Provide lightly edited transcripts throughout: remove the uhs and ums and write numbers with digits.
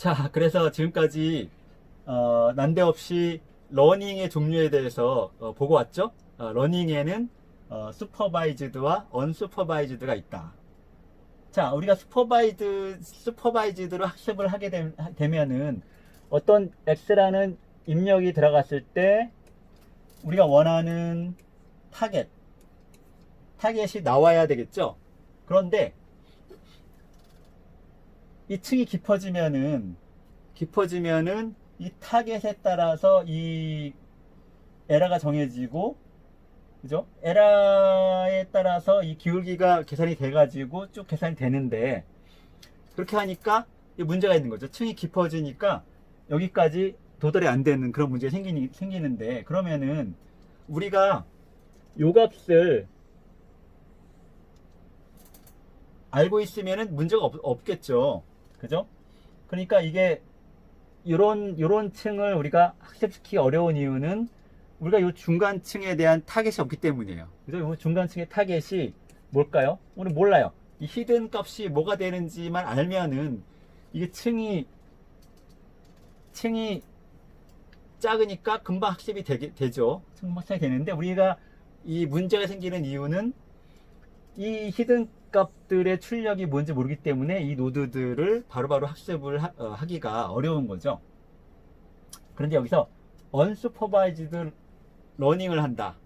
자, 그래서 지금까지 난데없이 러닝의 종류에 대해서 보고 왔죠? 러닝에는 슈퍼바이즈드와 언슈퍼바이즈드가 있다. 자, 우리가 슈퍼바이즈드로 학습을 하게 되면은 어떤 X라는 입력이 들어갔을 때 우리가 원하는 타겟이 나와야 되겠죠? 그런데 이 층이 깊어지면은 이 타겟에 따라서 이 에라가 정해지고, 그죠? 에라에 따라서 이 기울기가 계산이 돼가지고 쭉 계산이 되는데, 그렇게 하니까 문제가 있는 거죠. 층이 깊어지니까 여기까지 도달이 안 되는 그런 문제가 생기는데, 그러면은 우리가 요 값을 알고 있으면은 문제가 없겠죠. 그죠? 그러니까 이게 요런 층을 우리가 학습시키기 어려운 이유는 우리가 요 중간층에 대한 타겟이 없기 때문이에요. 그래서 요 중간층의 타겟이 뭘까요? 우리 몰라요. 이 히든 값이 뭐가 되는지만 알면은 이게 층이 작으니까 금방 학습이 되죠. 금방 학습이 되는데 우리가 이 문제가 생기는 이유는 이 히든 값들의 출력이 뭔지 모르기 때문에 이 노드들을 바로바로 학습을 하기가 어려운 거죠. 그런데 여기서 unsupervised 러닝을 한다.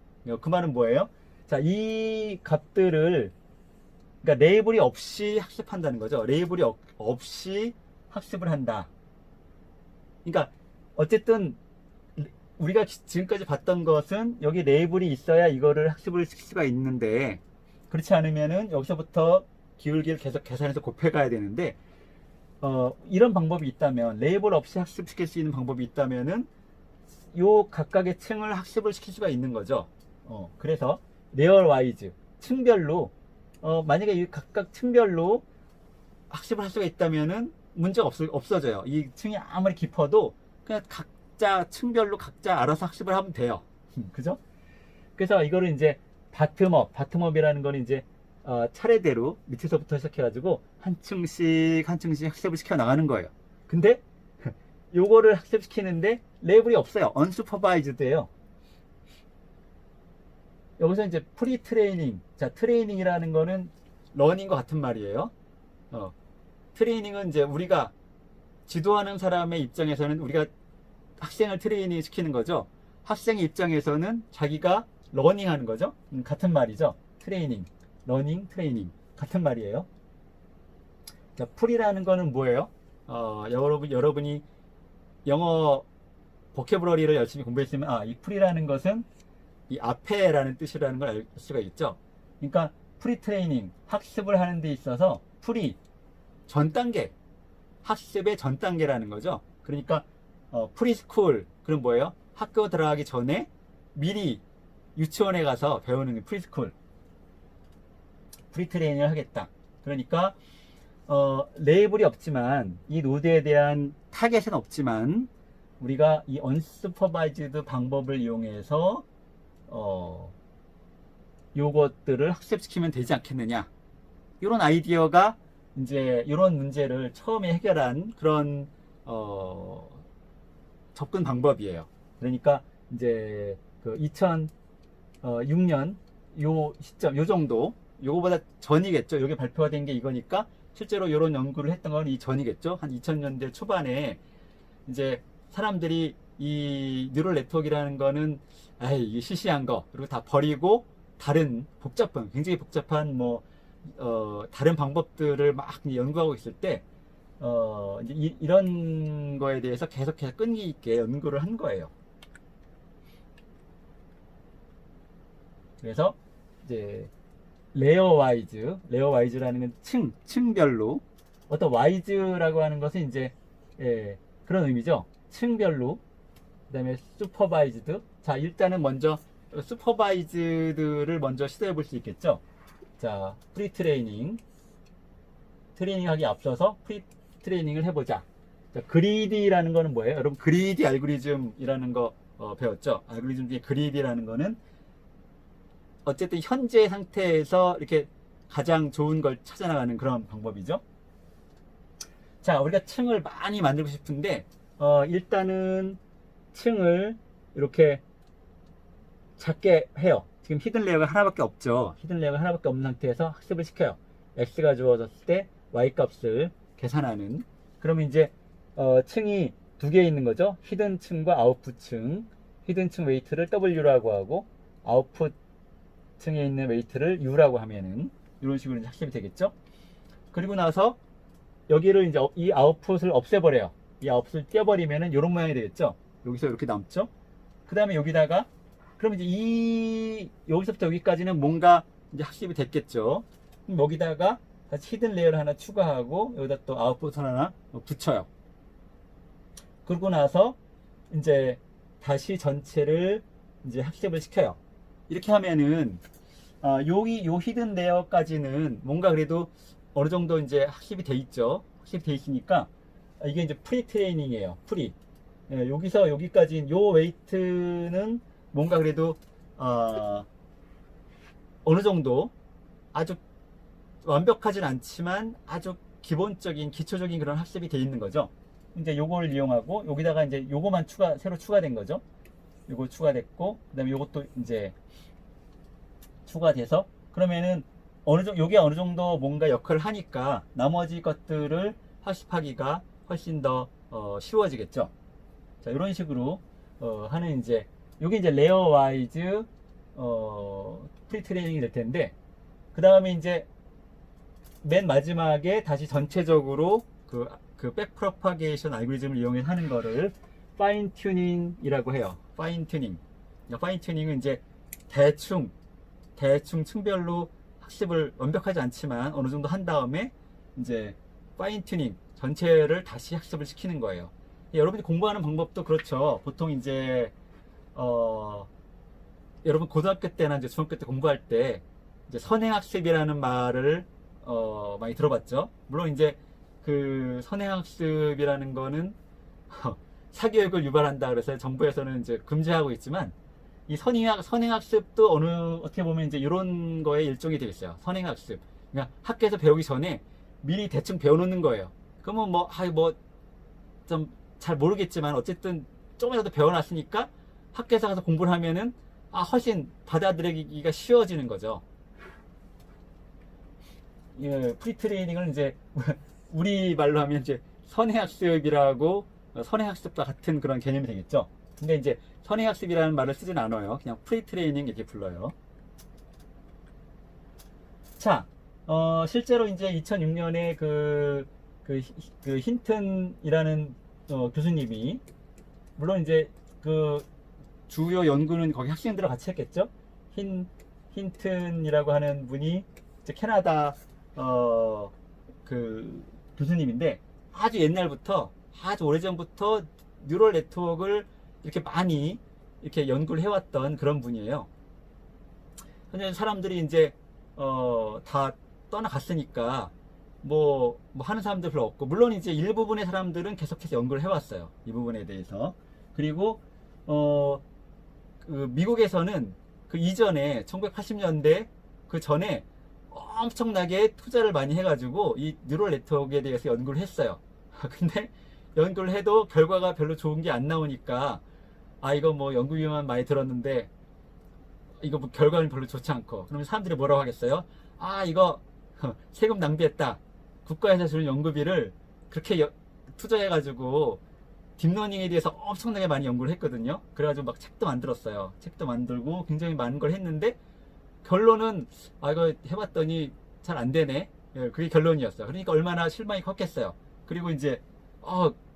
그 말은 뭐예요? 자, 이 값들을 그러니까 레이블이 없이 학습한다는 거죠. 레이블이 없이 학습을 한다. 그러니까 어쨌든 우리가 지금까지 봤던 것은 여기 레이블이 있어야 이거를 학습을 시킬 수가 있는데, 그렇지 않으면은 여기서부터 기울기를 계속 계산해서 곱해가야 되는데, 이런 방법이 있다면, 레이블 없이 학습시킬 수 있는 방법이 있다면은 요 각각의 층을 학습을 시킬 수가 있는 거죠. 그래서 레이어 와이즈 층별로 만약에 이 각각 층별로 학습을 할 수가 있다면은 문제가 없어져요. 이 층이 아무리 깊어도 그냥 각자 층별로 각자 알아서 학습을 하면 돼요. 그죠? 그래서 이거를 이제 바텀업이라는 거는 이제 차례대로 밑에서부터 시작해가지고 한 층씩 학습을 시켜 나가는 거예요. 근데 요거를 학습시키는데 레이블이 없어요. 언슈퍼바이즈드예요. 여기서 이제 프리 트레이닝. 자, 트레이닝이라는 거는 러닝과 같은 말이에요. 트레이닝은 이제 우리가 지도하는 사람의 입장에서는 우리가 학생을 트레이닝 시키는 거죠. 학생의 입장에서는 자기가 러닝 하는 거죠. 같은 말이죠. 트레이닝, 러닝, 트레이닝. 같은 말이에요. 자, 풀이라는 거는 뭐예요? 여러분이 영어 보캐브러리를 열심히 공부했으면, 이 풀이라는 것은 이 앞에라는 뜻이라는 걸 알 수가 있죠. 그러니까 프리 트레이닝, 학습을 하는 데 있어서 풀이, 전 단계, 학습의 전 단계라는 거죠. 그러니까, 프리스쿨, 그럼 뭐예요? 학교 들어가기 전에 미리 유치원에 가서 배우는 프리스쿨, 프리트레이닝을 하겠다. 그러니까 레이블이 없지만 이 노드에 대한 타겟은 없지만 우리가 이 언슈퍼바이즈드 방법을 이용해서 요것들을 학습시키면 되지 않겠느냐. 이런 아이디어가 이제 이런 문제를 처음에 해결한 그런 접근 방법이에요. 그러니까 이제 그 2006년 요 시점, 요 정도, 요거보다 전이겠죠. 요게 발표가 된 게 이거니까 실제로 이런 연구를 했던 건 이 전이겠죠. 한 2000년대 초반에 이제 사람들이 이 뉴럴 네트워크라는 거는 이게 시시한 거 그리고 다 버리고 다른 굉장히 복잡한 다른 방법들을 막 연구하고 있을 때 이제 이런 거에 대해서 계속해서 끈기 있게 연구를 한 거예요. 그래서 이제 레이어 와이즈라는 건 층별로, 어떤 와이즈라고 하는 것은 이제 그런 의미죠. 층별로. 그다음에 슈퍼바이즈드. 자, 일단은 먼저 슈퍼바이즈드를 먼저 시도해 볼 수 있겠죠. 자, 프리 트레이닝 하기 앞서서 프리 트레이닝을 해보자. 자, 그리디라는 거는 뭐예요? 여러분, 그리디 알고리즘이라는 거 배웠죠? 알고리즘 중에 그리디라는 거는 어쨌든 현재 상태에서 이렇게 가장 좋은 걸 찾아나가는 그런 방법이죠. 자, 우리가 층을 많이 만들고 싶은데 일단은 층을 이렇게 작게 해요. 지금 히든 레이어가 하나밖에 없죠. 히든 레이어가 하나밖에 없는 상태에서 학습을 시켜요. x가 주어졌을 때 y 값을 계산하는. 그러면 이제 층이 두 개 있는 거죠. 히든 층과 아웃풋 층. 히든 층 웨이트를 w라고 하고 아웃풋 층에 있는 웨이트를 u라고 하면은 이런 식으로 이제 학습이 되겠죠. 그리고 나서 여기를 이제 이 아웃풋을 없애버려요. 이 아웃풋을 떼어버리면은 이런 모양이 되겠죠. 여기서 이렇게 남죠. 그 다음에 여기다가 그럼 이제 여기서부터 여기까지는 뭔가 이제 학습이 됐겠죠. 그럼 여기다가 다시 히든 레이어를 하나 추가하고 여기다 또 아웃풋을 하나 붙여요. 그러고 나서 이제 다시 전체를 이제 학습을 시켜요. 이렇게 하면은 요 히든 레이어까지는 뭔가 그래도 어느 정도 이제 학습이 돼 있죠. 학습이 돼 있으니까 이게 이제 프리 트레이닝이에요. 프리. 예, 여기서 여기까지 요 웨이트는 뭔가 그래도 어느 정도 아주 완벽하진 않지만 아주 기본적인 기초적인 그런 학습이 돼 있는 거죠. 이제 요거를 이용하고 여기다가 이제 요거만 새로 추가된 거죠. 요거 추가됐고 그다음에 요것도 이제 추가돼서 그러면은 요게 어느 정도 뭔가 역할을 하니까 나머지 것들을 학습하기가 훨씬 더 쉬워지겠죠. 자, 이런 식으로 하는 이제 요게 이제 레이어 와이즈 프리 트레이닝이 될 텐데 그 다음에 이제 맨 마지막에 다시 전체적으로 그 백 프로파게이션 알고리즘을 이용해 하는 거를 파인 튜닝이라고 해요. 파인 튜닝. 파인 튜닝은 이제 대충 층별로 학습을 완벽하지 않지만 어느 정도 한 다음에 이제 파인 튜닝 전체를 다시 학습을 시키는 거예요. 여러분이 공부하는 방법도 그렇죠. 보통 이제 여러분 고등학교 때나 이제 중학교 때 공부할 때 이제 선행학습이라는 말을 많이 들어봤죠. 물론 이제 그 선행학습이라는 거는 사교육을 유발한다 그래서 정부에서는 이제 금지하고 있지만 이 선행학습도 어떻게 보면 이제 이런 거에 일종이 되겠어요. 선행학습. 그러니까 학교에서 배우기 전에 미리 대충 배워놓는 거예요. 그러면 좀 잘 모르겠지만 어쨌든 조금이라도 배워놨으니까 학교에서 가서 공부를 하면은 훨씬 받아들이기가 쉬워지는 거죠. 예, 프리트레이닝은 이제 우리 말로 하면 이제 선행학습이라고 선행학습과 같은 그런 개념이 되겠죠. 근데 이제 선행학습이라는 말을 쓰진 않아요. 그냥 프리트레이닝 이렇게 불러요. 자, 실제로 이제 2006년에 그 힌튼이라는 교수님이 물론 이제 그 주요 연구는 거기 학생들과 같이 했겠죠. 힌튼이라고 하는 분이 이제 캐나다 그 교수님인데 아주 옛날부터 아주 오래전부터 뉴럴 네트워크를 이렇게 많이 이렇게 연구를 해왔던 그런 분이에요. 근데 사람들이 이제 다 떠나갔으니까 뭐 하는 사람들 별로 없고 물론 이제 일부분의 사람들은 계속해서 연구를 해왔어요. 이 부분에 대해서. 그리고 그 미국에서는 그 이전에 1980년대 그 전에 엄청나게 투자를 많이 해가지고 이 뉴럴 네트워크에 대해서 연구를 했어요. 근데 연구를 해도 결과가 별로 좋은 게 안 나오니까 이거 뭐 연구비만 많이 들었는데 이거 뭐 결과는 별로 좋지 않고 그러면 사람들이 뭐라고 하겠어요? 이거 세금 낭비했다. 국가에서 주는 연구비를 그렇게 투자해가지고 딥러닝에 대해서 엄청나게 많이 연구를 했거든요. 그래가지고 막 책도 만들었어요. 책도 만들고 굉장히 많은 걸 했는데 결론은 이거 해봤더니 잘 안 되네. 예, 그게 결론이었어요. 그러니까 얼마나 실망이 컸겠어요. 그리고 이제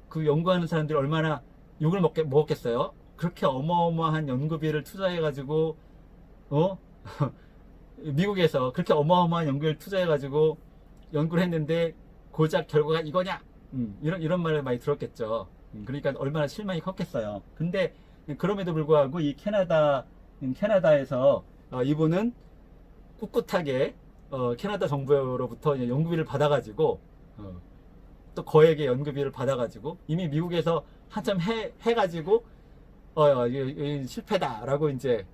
그 연구하는 사람들이 얼마나 욕을 먹었겠어요. 그렇게 어마어마한 연구비를 투자해가지고 미국에서 그렇게 어마어마한 연구비를 투자해가지고 연구를 했는데 고작 결과가 이거냐? 이런 말을 많이 들었겠죠. 그러니까 얼마나 실망이 컸겠어요. 근데 그럼에도 불구하고 이 캐나다에서 이분은 꿋꿋하게 캐나다 정부로부터 연구비를 받아가지고 또 거액의 연구비를 받아가지고 이미 미국에서 한참 해가지고 실패다라고 이제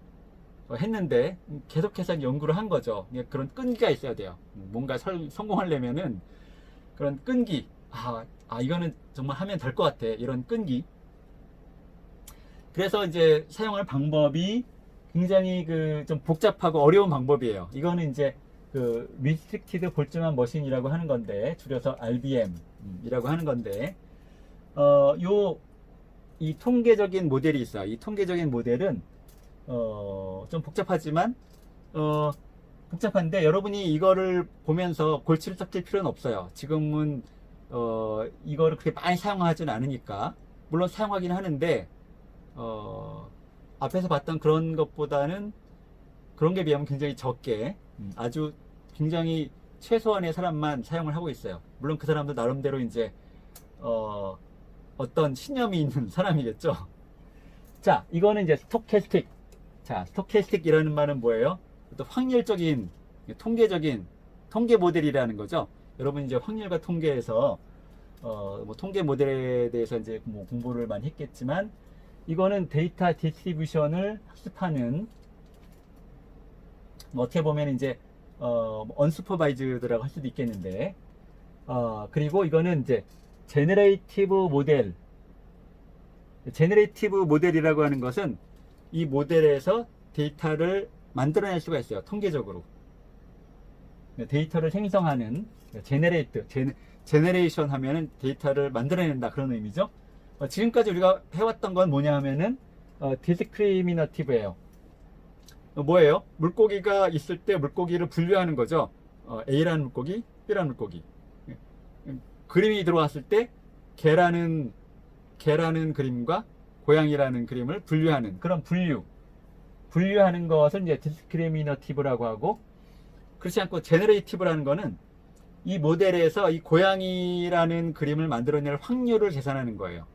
했는데 계속해서 연구를 한 거죠. 그런 끈기가 있어야 돼요. 뭔가 성공하려면은 그런 끈기. 이거는 정말 하면 될 것 같아. 이런 끈기. 그래서 이제 사용할 방법이 굉장히 그 좀 복잡하고 어려운 방법이에요. 이거는 이제 그 Restricted Boltzmann Machine이라고 하는 건데, 줄여서 RBM이라고 하는 건데, 이 통계적인 모델이 있어요. 이 통계적인 모델은 좀 복잡하지만 복잡한데 여러분이 이거를 보면서 골치를 썩힐 필요는 없어요. 지금은 이거를 그렇게 많이 사용하지는 않으니까. 물론 사용하긴 하는데 앞에서 봤던 그런 것보다는, 그런 게 비하면 굉장히 적게, 아주 굉장히 최소한의 사람만 사용을 하고 있어요. 물론 그 사람도 나름대로 이제 어떤 신념이 있는 사람이겠죠. 자, 이거는 이제 스토캐스틱. 자, 스토캐스틱이라는 말은 뭐예요? 어떤 확률적인, 통계적인 통계 모델이라는 거죠. 여러분 이제 확률과 통계에서 뭐 통계 모델에 대해서 이제 뭐 공부를 많이 했겠지만, 이거는 데이터 디스트리뷰션을 학습하는, 뭐 어떻게 보면 이제 언슈퍼바이즈드라고 할 수도 있겠는데, 그리고 이거는 이제 제너레이티브 모델. 제너레이티브 모델이라고 하는 것은 이 모델에서 데이터를 만들어낼 수가 있어요. 통계적으로 데이터를 생성하는, 제너레이션 하면은 데이터를 만들어낸다, 그런 의미죠. 지금까지 우리가 해왔던 건 뭐냐 하면은 디스크리미너티브예요. 뭐예요? 물고기가 있을 때 물고기를 분류하는 거죠. A라는 물고기, B라는 물고기. 그림이 들어왔을 때 개라는 그림과 고양이라는 그림을 분류하는 그런 분류하는 것을 이제 디스크리미너티브라고 하고, 그렇지 않고 제너레이티브라는 거는 이 모델에서 이 고양이라는 그림을 만들어낼 확률을 계산하는 거예요.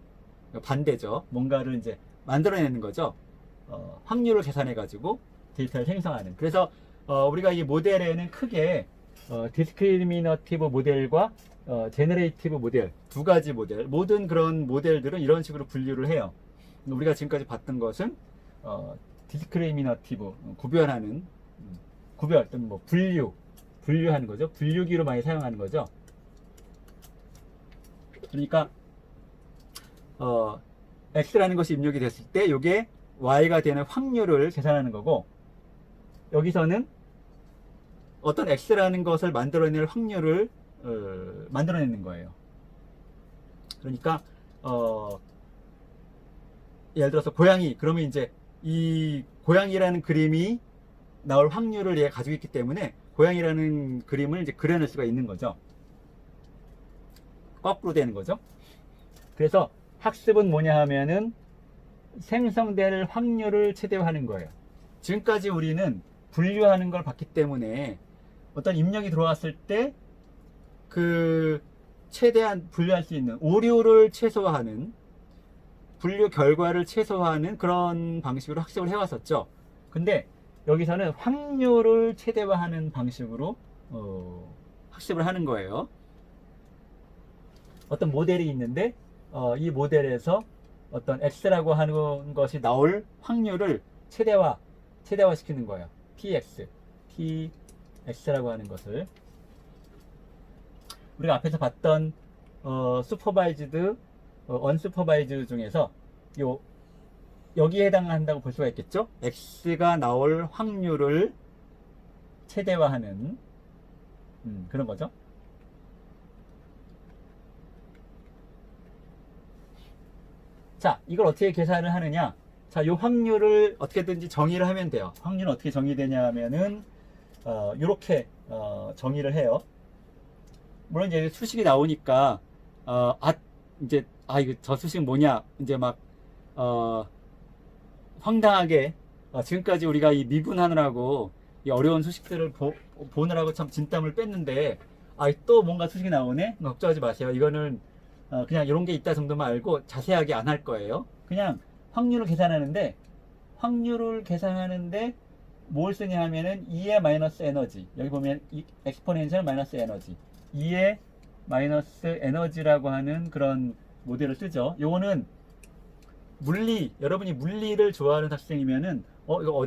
반대죠. 뭔가를 이제 만들어내는 거죠. 확률을 계산해 가지고 데이터를 생성하는. 그래서 우리가 이 모델에는 크게 디스크리미너티브 모델과 제너레이티브 모델, 두 가지 모델, 모든 그런 모델들은 이런 식으로 분류를 해요. 우리가 지금까지 봤던 것은 디스크리미너티브, 구별 또는 뭐 분류하는 거죠. 분류기로 많이 사용하는 거죠. 그러니까 X라는 것이 입력이 됐을 때 이게 Y가 되는 확률을 계산하는 거고, 여기서는 어떤 X라는 것을 만들어낼 확률을 만들어내는 거예요. 그러니까 예를 들어서 고양이, 그러면 이제 이 고양이라는 그림이 나올 확률을 얘가 가지고 있기 때문에 고양이라는 그림을 이제 그려낼 수가 있는 거죠. 거꾸로 되는 거죠. 그래서 학습은 뭐냐 하면은 생성될 확률을 최대화하는 거예요. 지금까지 우리는 분류하는 걸 봤기 때문에 어떤 입력이 들어왔을 때 그 최대한 분류할 수 있는 오류를 최소화하는, 분류 결과를 최소화하는 그런 방식으로 학습을 해왔었죠. 근데 여기서는 확률을 최대화하는 방식으로 학습을 하는 거예요. 어떤 모델이 있는데 이 모델에서 어떤 X라고 하는 것이 나올 확률을 최대화시키는 거예요. TX라고 하는 것을 우리가 앞에서 봤던 슈퍼바이즈드, 언슈퍼바이즈 중에서 여기에 해당한다고 볼 수가 있겠죠. X가 나올 확률을 최대화하는 그런 거죠. 자, 이걸 어떻게 계산을 하느냐. 자, 이 확률을 어떻게든지 정의를 하면 돼요. 확률은 어떻게 정의되냐 하면은 이렇게 정의를 해요. 물론 이제 수식이 나오니까 이거 저 수식은 뭐냐, 이제 막 황당하게 지금까지 우리가 이 미분하느라고 이 어려운 수식들을 보느라고 참 진땀을 뺐는데 또 뭔가 수식이 나오네? 걱정하지 마세요. 이거는 그냥 이런 게 있다 정도만 알고 자세하게 안 할 거예요. 그냥 확률을 계산하는데 뭘 쓰냐 하면은 2의 마이너스 에너지, 여기 보면 엑스포넨셜 마이너스 에너지, 2의 마이너스 에너지라고 하는 그런 모델을 쓰죠. 요거는 여러분이 물리를 좋아하는 학생이면은 이거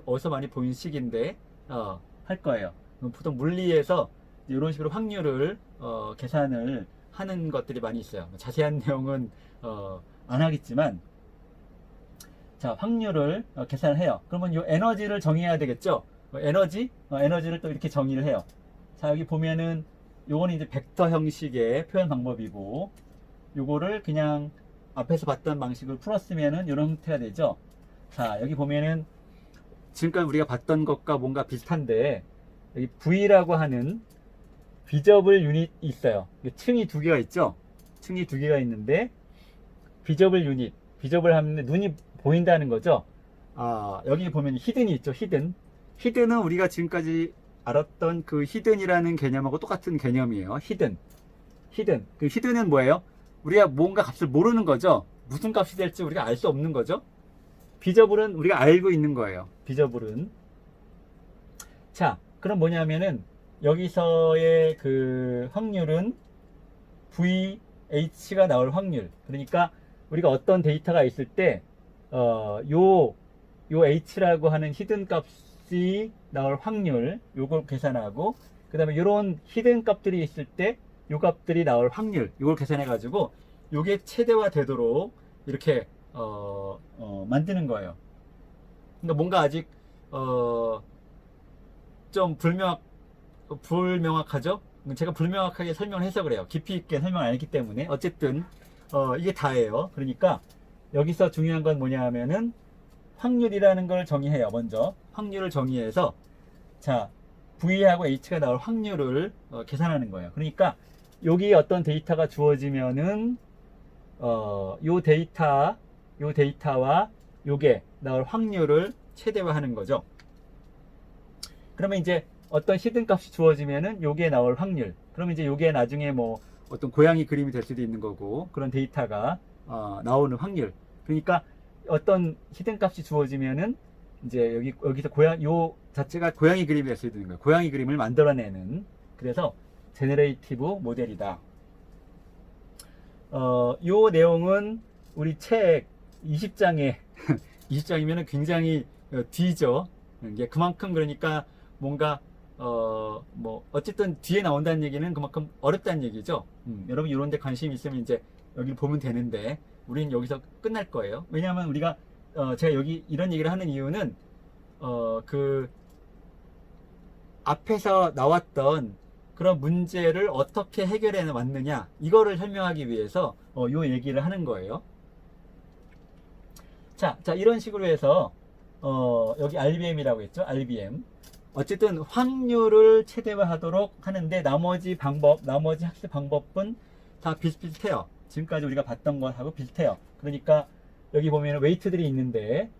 어디서 많이 보인 식인데 할 거예요. 보통 물리에서 이런 식으로 확률을 계산을 하는 것들이 많이 있어요. 자세한 내용은 안 하겠지만, 자, 확률을 계산을 해요. 그러면 이 에너지를 정의해야 되겠죠? 에너지를 또 이렇게 정의를 해요. 자, 여기 보면은 요거는 이제 벡터 형식의 표현 방법이고, 요거를 그냥 앞에서 봤던 방식을 풀었으면은 이런 형태가 되죠. 자, 여기 보면은 지금까지 우리가 봤던 것과 뭔가 비슷한데, 여기 V라고 하는 비저블 유닛이 있어요. 층이 두 개가 있죠? 층이 두 개가 있는데, 비저블 유닛, 비저블 하면 눈이 보인다는 거죠. 여기 보면 히든이 있죠. 히든은 우리가 지금까지 알았던 그 히든이라는 개념하고 똑같은 개념이에요. 히든. 그 히든은 뭐예요? 우리가 뭔가 값을 모르는 거죠. 무슨 값이 될지 우리가 알 수 없는 거죠. 비저블은 우리가 알고 있는 거예요. 비저블은. 자, 그럼 뭐냐면은 여기서의 그 확률은 VH가 나올 확률. 그러니까 우리가 어떤 데이터가 있을 때 요 H라고 하는 히든 값이 나올 확률, 요걸 계산하고, 그 다음에 요런 히든 값들이 있을 때 요 값들이 나올 확률, 요걸 계산해 가지고 요게 최대화 되도록 이렇게 만드는 거예요. 그러니까 뭔가 아직 좀 불명확하죠? 제가 불명확하게 설명을 해서 그래요. 깊이 있게 설명 안 했기 때문에. 어쨌든 이게 다예요. 그러니까 여기서 중요한 건 뭐냐 하면은 확률이라는 걸 정의해요. 먼저 확률을 정의해서, 자, V하고 H가 나올 확률을 계산하는 거예요. 그러니까 여기 어떤 데이터가 주어지면은 요 데이터와 요게 나올 확률을 최대화하는 거죠. 그러면 이제 어떤 히든 값이 주어지면은 요게 나올 확률, 그러면 이제 요게 나중에 뭐 어떤 고양이 그림이 될 수도 있는 거고, 그런 데이터가 나오는 확률. 그러니까 어떤 히든 값이 주어지면은 이제 여기서 요 자체가 고양이 그림이 될 수도 있는 거예요. 고양이 그림을 만들어내는. 그래서 제너레이티브 모델이다. 요 내용은 우리 책 20장에 20장이면 굉장히 뒤죠. 이게 그만큼, 그러니까 뭔가 뭐 어쨌든 뒤에 나온다는 얘기는 그만큼 어렵다는 얘기죠. 여러분 이런 데 관심 있으면 이제 여기를 보면 되는데, 우리는 여기서 끝날 거예요. 왜냐하면 우리가 제가 여기 이런 얘기를 하는 이유는 그 앞에서 나왔던 그런 문제를 어떻게 해결해 왔느냐, 이거를 설명하기 위해서 요 얘기를 하는 거예요. 자, 이런 식으로 해서 여기 RBM이라고 했죠. RBM. 어쨌든 확률을 최대화하도록 하는데 나머지 학습 방법은 다 비슷비슷해요. 지금까지 우리가 봤던 것하고 비슷해요. 그러니까 여기 보면 웨이트들이 있는데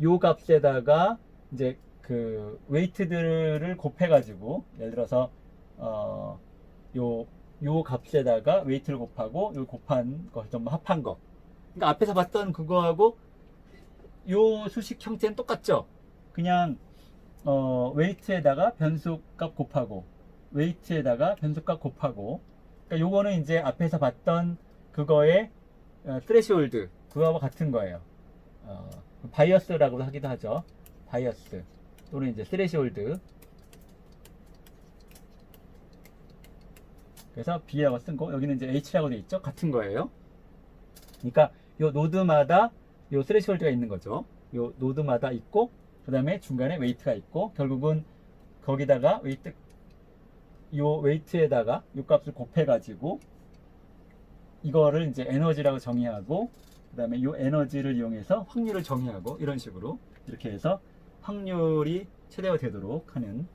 요 값에다가 이제 그 웨이트들을 곱해가지고, 예를 들어서 요 값에다가 웨이트를 곱하고 요 곱한 거 전부 합한 거. 그러니까 앞에서 봤던 그거하고 요 수식 형태는 똑같죠. 그냥 웨이트에다가 변수값 곱하고 웨이트에다가 변수값 곱하고. 그러니까 요거는 이제 앞에서 봤던 그거의 스레시홀드, 그거와 같은 거예요. 바이어스라고 하기도 하죠. 바이어스 또는 이제 스레시홀드. 그래서 B라고 쓴 거, 여기는 이제 H라고 되어 있죠. 같은 거예요. 그러니까 요 노드마다 요 스레시홀드가 있는 거죠. 요 노드마다 있고, 그 다음에 중간에 웨이트가 있고, 결국은 거기다가 요 웨이트에다가 요 값을 곱해가지고 이거를 이제 에너지라고 정의하고, 그 다음에 요 에너지를 이용해서 확률을 정의하고, 이런 식으로 이렇게 해서 확률이 최대화 되도록 하는.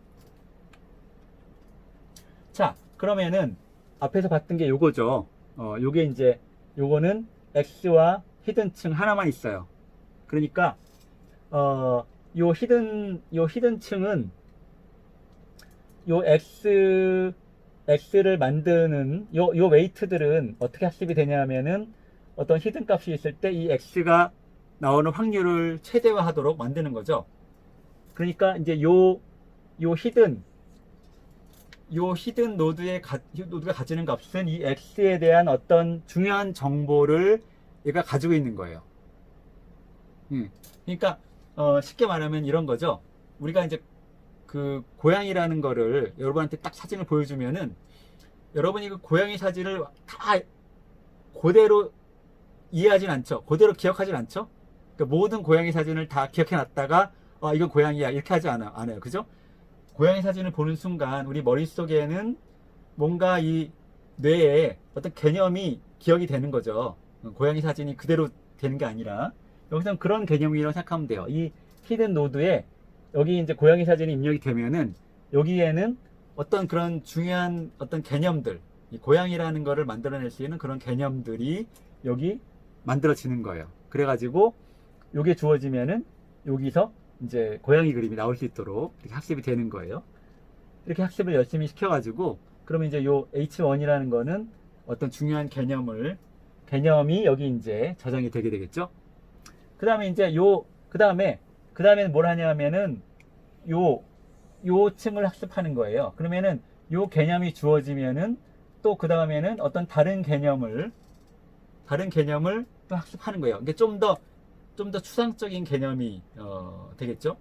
자, 그러면은 앞에서 봤던 게 요거죠. 요게 이제 요거는 X와 히든층 하나만 있어요. 그러니까 요 히든층은 요 X를 만드는 요 웨이트들은 어떻게 학습이 되냐면은 어떤 히든 값이 있을 때 이 X가 나오는 확률을 최대화하도록 만드는 거죠. 그러니까 이제 요 히든 노드가 가지는 값은 이 X에 대한 어떤 중요한 정보를 얘가 가지고 있는 거예요. 그러니까 쉽게 말하면 이런 거죠. 우리가 이제 그 고양이라는 거를 여러분한테 딱 사진을 보여주면은 여러분이 그 고양이 사진을 다 그대로 이해하진 않죠. 그대로 기억하진 않죠. 그러니까 모든 고양이 사진을 다 기억해 놨다가 이건 고양이야 이렇게 하지 않아요. 그죠? 고양이 사진을 보는 순간 우리 머릿속에는 뭔가 이 뇌에 어떤 개념이 기억이 되는 거죠. 고양이 사진이 그대로 되는 게 아니라 여기서는 그런 개념이라고 생각하면 돼요. 이 히든 노드에 여기 이제 고양이 사진이 입력이 되면은 여기에는 어떤 그런 중요한 어떤 개념들, 이 고양이라는 거를 만들어낼 수 있는 그런 개념들이 여기 만들어지는 거예요. 그래가지고 요게 주어지면은 여기서 이제 고양이 그림이 나올 수 있도록 이렇게 학습이 되는 거예요. 이렇게 학습을 열심히 시켜가지고 그러면 이제 요 H1이라는 거는 어떤 중요한 개념이 여기 이제 저장이 되게 되겠죠. 그 다음에 이제 그 다음에는 뭘 하냐면은 요 층을 학습하는 거예요. 그러면은 요 개념이 주어지면은 또 그 다음에는 어떤 다른 개념을 또 학습하는 거예요. 이게 좀 더 추상적인 개념이 되겠죠.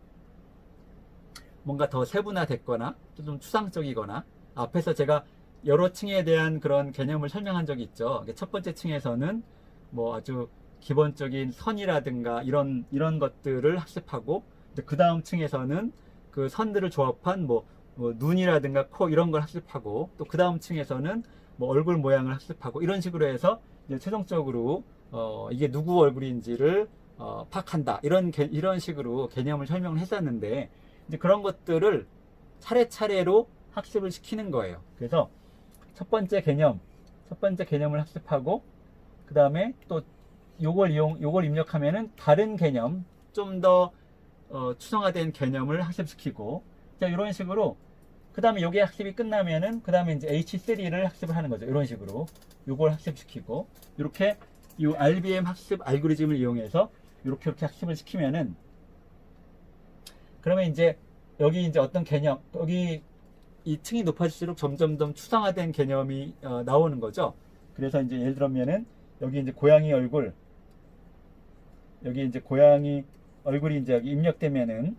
뭔가 더 세분화됐거나 좀 추상적이거나 앞에서 제가 여러 층에 대한 그런 개념을 설명한 적이 있죠. 첫 번째 층에서는 뭐 아주 기본적인 선이라든가 이런 것들을 학습하고 그 다음 층에서는 그 선들을 조합한 뭐 눈이라든가 코 이런 걸 학습하고 또 그 다음 층에서는 뭐 얼굴 모양을 학습하고 이런 식으로 해서 이제 최종적으로 이게 누구 얼굴인지를 파악한다 이런 식으로 개념을 설명을 했었는데 이제 그런 것들을 차례차례로 학습을 시키는 거예요. 그래서 첫 번째 개념을 학습하고 그 다음에 또 요걸 입력하면은 다른 개념 좀 더 추상화된 개념을 학습시키고 자 이런 식으로 그 다음에 요게 학습이 끝나면은 그 다음에 이제 H3를 학습을 하는 거죠. 이런 식으로 요걸 학습시키고 이렇게 이 RBM 학습 알고리즘을 이용해서 이렇게 학습을 시키면은 그러면 이제 여기 이제 어떤 개념 여기 이 층이 높아질수록 점점 더 추상화된 개념이 나오는 거죠. 그래서 이제 예를 들면은 여기 이제 고양이 얼굴이 이제 여기 입력되면은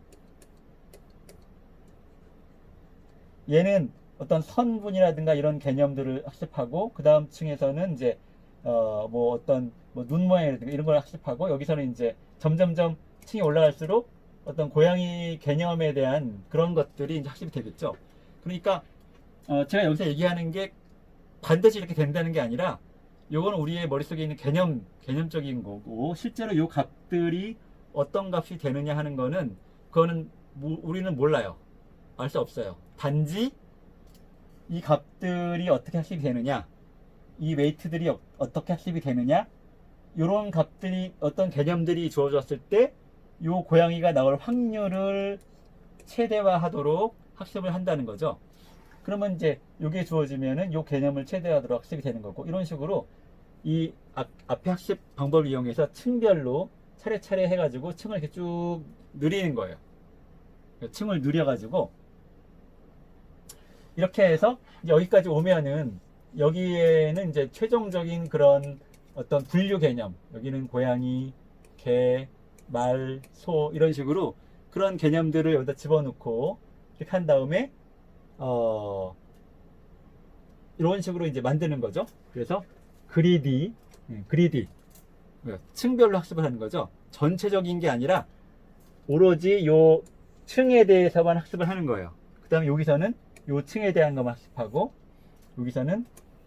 얘는 어떤 선분이라든가 이런 개념들을 학습하고 그 다음 층에서는 이제 뭐 어떤 뭐 눈 모양이라든가 이런 걸 학습하고 여기서는 이제 점점점 층이 올라갈수록 어떤 고양이 개념에 대한 그런 것들이 이제 학습이 되겠죠. 그러니까 제가 여기서 얘기하는 게 반드시 이렇게 된다는 게 아니라 요거는 우리의 머릿속에 있는 개념적인 거고 실제로 요 값들이 어떤 값이 되느냐 하는 거는 그거는 우리는 몰라요. 알 수 없어요. 단지 이 값들이 어떻게 학습이 되느냐 이 웨이트들이 어떻게 학습이 되느냐 요런 값들이 어떤 개념들이 주어졌을 때 요 고양이가 나올 확률을 최대화하도록 학습을 한다는 거죠. 그러면 이제 요게 주어지면은 요 개념을 최대화하도록 학습이 되는 거고 이런 식으로 이 앞에 학습 방법을 이용해서 층별로 차례차례 해가지고 층을 이렇게 쭉 늘리는 거예요. 층을 늘려가지고 이렇게 해서 여기까지 오면은 여기에는 이제 최종적인 그런 어떤 분류 개념 여기는 고양이, 개, 말, 소 이런 식으로 그런 개념들을 여기다 집어넣고 이렇게 한 다음에 이런 식으로 이제 만드는 거죠. 그래서 그리디 층별로 학습을 하는 거죠. 전체적인 게 아니라 오로지 요 층에 대해서만 학습을 하는 거예요. 그 다음에 여기서는 요 층에 대한 것만 학습하고 여기서는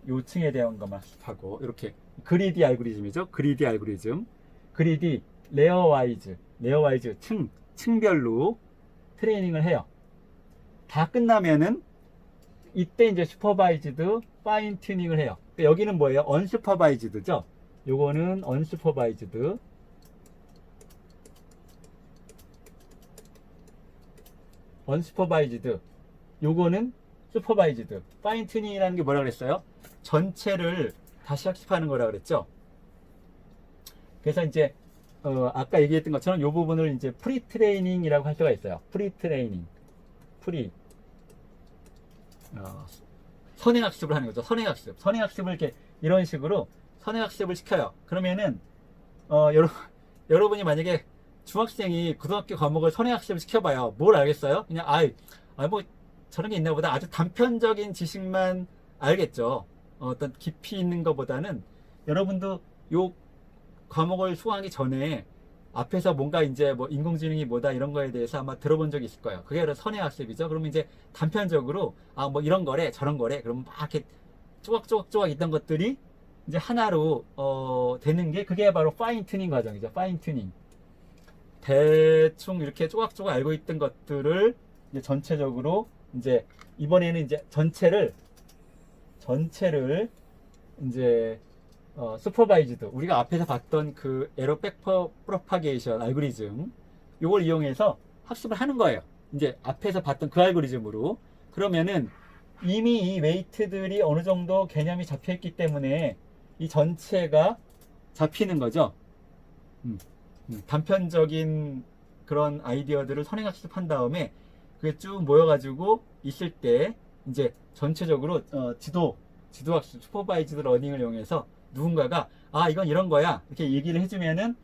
요 층에 대한 것만 학습하고 이렇게 그리디 알고리즘이죠. 그리디 레어와이즈 층별로 트레이닝을 해요. 다 끝나면은 이때 이제 슈퍼바이즈드 파인 튜닝을 해요. 여기는 뭐예요? 언슈퍼바이즈드죠. 요거는 언슈퍼바이즈드 요거는 슈퍼바이즈드 파인 튜닝이라는 게 뭐라 그랬어요? 전체를 다시 학습하는 거라 그랬죠. 그래서 이제 아까 얘기했던 것처럼 이 부분을 이제 프리 트레이닝이라고 할 수가 있어요. 선행학습을 하는 거죠. 선행학습을 이렇게 이런 식으로 선행학습을 시켜요. 그러면은 여러분이 만약에 중학생이 고등학교 과목을 선행학습을 시켜봐요. 뭘 알겠어요? 그냥 뭐 저런 게 있나 보다. 아주 단편적인 지식만 알겠죠. 어떤 깊이 있는 것보다는 여러분도 요 과목을 수강하기 전에 앞에서 뭔가 이제 뭐 인공지능이 뭐다 이런 거에 대해서 아마 들어본 적이 있을 거예요. 그게 바로 선행학습이죠. 그러면 이제 단편적으로 아 뭐 이런 거래 저런 거래 그러면 막 이렇게 쪼각쪼각쪼각 있던 것들이 이제 하나로 되는 게 그게 바로 파인 튜닝 과정이죠. 파인 튜닝. 대충 이렇게 쪼각쪼각 알고 있던 것들을 이제 전체적으로 이제 이번에는 이제 전체를 이제 슈퍼바이즈드 우리가 앞에서 봤던 그 에러 백퍼 프로파게이션 알고리즘 요걸 이용해서 학습을 하는 거예요. 이제 앞에서 봤던 그 알고리즘으로. 그러면은 이미 이 웨이트들이 어느 정도 개념이 잡혀 있기 때문에 이 전체가 잡히는 거죠. 단편적인 그런 아이디어들을 선행학습한 다음에 그게 쭉 모여가지고 있을 때 이제 전체적으로 지도학습 슈퍼바이즈드 러닝을 이용해서 누군가가 아 이건 이런 거야 이렇게 얘기를 해주면은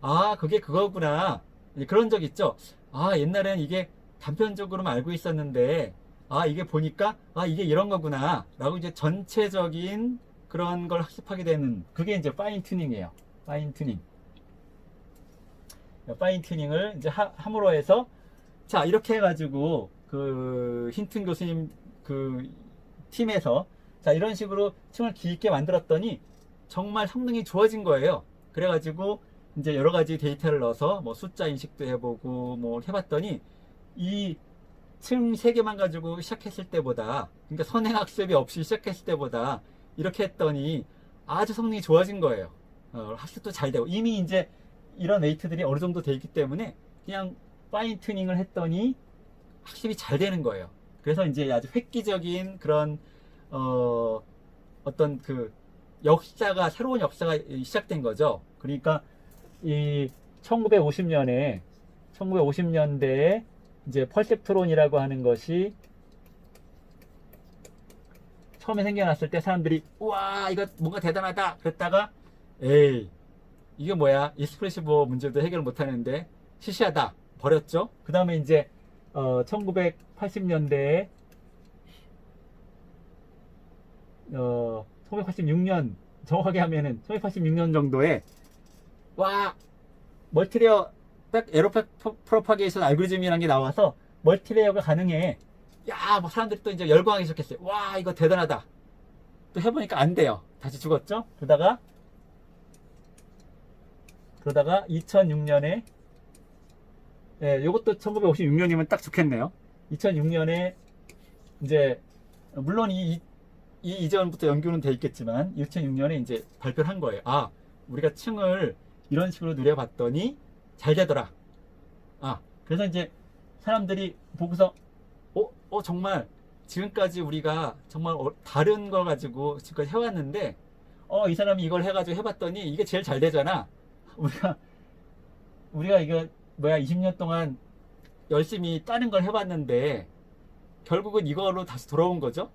아 그게 그거구나 그런 적 있죠. 아 옛날엔 이게 단편적으로만 알고 있었는데 아 이게 보니까 아 이게 이런 거구나 라고 이제 전체적인 그런 걸 학습하게 되는 그게 이제 파인 튜닝이에요. 파인 튜닝. 파인 튜닝을 이제 함으로 해서 자 이렇게 해가지고 그 힌튼 교수님 그 팀에서 자 이런 식으로 층을 깊게 만들었더니 정말 성능이 좋아진 거예요. 그래가지고 이제 여러 가지 데이터를 넣어서 뭐 숫자 인식도 해보고 뭐 해봤더니 이 층 3개만 가지고 시작했을 때보다 그러니까 선행학습이 없이 시작했을 때보다 이렇게 했더니 아주 성능이 좋아진 거예요. 학습도 잘 되고 이미 이제 이런 웨이트들이 어느 정도 돼 있기 때문에 그냥 파인 튜닝을 했더니 학습이 잘 되는 거예요. 그래서 이제 아주 획기적인 그런 어떤 그 역사가 새로운 역사가 시작된 거죠. 그러니까 이 1950년대에 이제 펄셉트론이라고 하는 것이 처음에 생겨났을 때 사람들이 우와 이거 뭔가 대단하다 그랬다가 에이 이게 뭐야 익스프레시브 문제도 해결 못하는데 시시하다 버렸죠. 그 다음에 이제 1980년대에 1986년 정확하게 하면은 1986년 정도에 와 멀티레어 에러 프로파게이션 알고리즘이라는 게 나와서 멀티레어가 가능해. 야, 뭐 사람들이 또 이제 열광하기 시작했어요. 와, 이거 대단하다. 또 해보니까 안 돼요. 다시 죽었죠? 그러다가 2006년에 요것도 1956년이면 딱 좋겠네요. 2006년에 이제 물론 이 이전부터 연구는 돼 있겠지만 2006년에 이제 발표를 한 거예요. 아, 우리가 층을 이런 식으로 누려봤더니 잘 되더라. 아, 그래서 이제 사람들이 보고서 정말 지금까지 우리가 정말 다른 걸 가지고 지금까지 해왔는데 이 사람이 이걸 해가지고 해봤더니 이게 제일 잘 되잖아. 우리가 이거 뭐야 20년 동안 열심히 다른 걸 해봤는데 결국은 이걸로 다시 돌아온 거죠.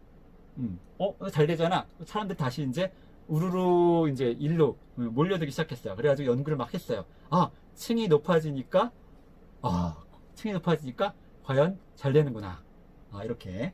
잘 되잖아. 사람들 다시 이제 우르르 이제 일로 몰려들기 시작했어요. 그래가지고 연구를 막 했어요. 층이 높아지니까 과연 잘 되는구나. 이렇게